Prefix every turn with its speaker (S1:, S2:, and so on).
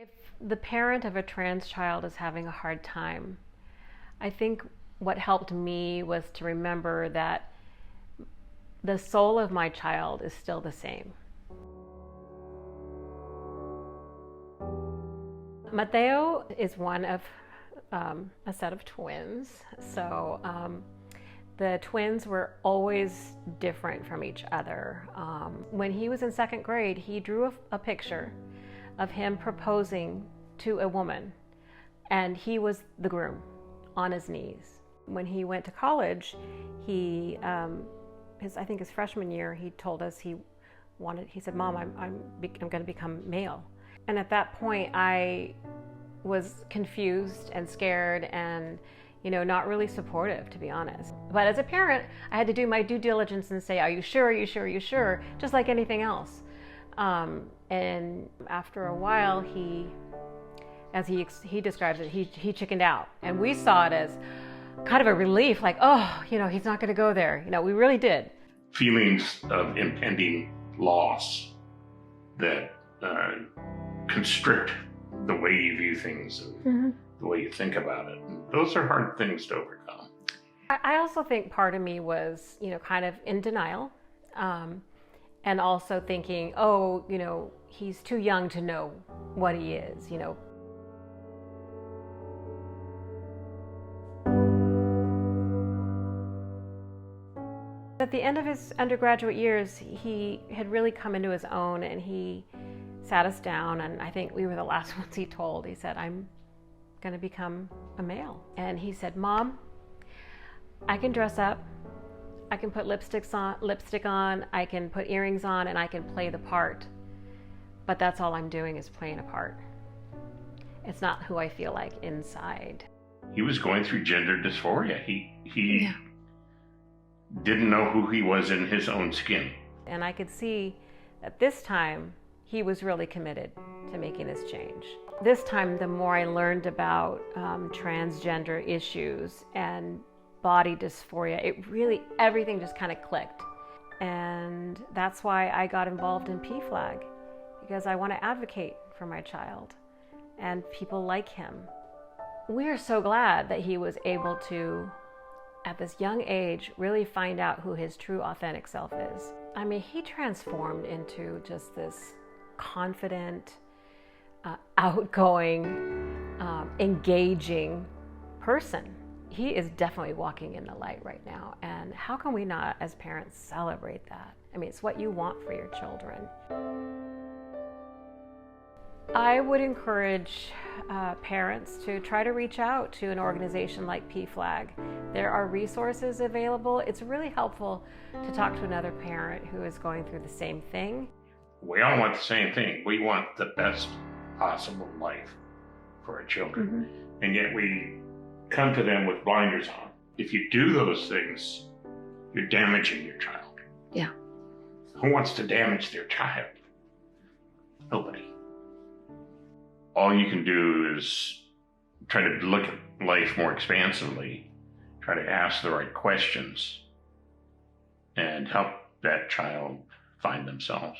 S1: If the parent of a trans child is having a hard time, I think what helped me was to remember that the soul of my child is still the same. Mateo is one of a set of twins. So the twins were always different from each other. When he was in second grade, he drew a picture of him proposing to a woman, and he was the groom on his knees. When he went to college, I think his freshman year, he told us he said, "Mom, I'm going to become male." And at that point, I was confused and scared and, not really supportive, to be honest. But as a parent, I had to do my due diligence and say, "Are you sure? Are you sure? Are you sure?" Just like anything else. And after a while, as he describes it, he chickened out. And we saw it as kind of a relief, like, oh, he's not going to go there. We really did.
S2: Feelings of impending loss that constrict the way you view things and the way you think about it. And those are hard things to overcome.
S1: I also think part of me was, kind of in denial. And also thinking, oh, he's too young to know what he is, At the end of his undergraduate years, he had really come into his own, and he sat us down, and I think we were the last ones he told. He said, "I'm going to become a male." And he said, "Mom, I can dress up. I can put lipstick on, I can put earrings on, and I can play the part. But that's all I'm doing is playing a part. It's not who I feel like inside."
S2: He was going through gender dysphoria. He didn't know who he was in his own skin.
S1: And I could see that this time he was really committed to making this change. This time, the more I learned about transgender issues and body dysphoria, everything just kind of clicked. And that's why I got involved in PFLAG, because I want to advocate for my child and people like him. We are so glad that he was able to, at this young age, really find out who his true authentic self is. I mean, he transformed into just this confident, outgoing, engaging person. He is definitely walking in the light right now. And how can we not, as parents, celebrate that? I mean, it's what you want for your children. I would encourage parents to try to reach out to an organization like PFLAG. There are resources available. It's really helpful to talk to another parent who is going through the same thing.
S2: We all want the same thing. We want the best possible life for our children. And yet we come to them with blinders on. If you do those things, you're damaging your child.
S1: Yeah.
S2: Who wants to damage their child? Nobody. All you can do is try to look at life more expansively, try to ask the right questions, and help that child find themselves.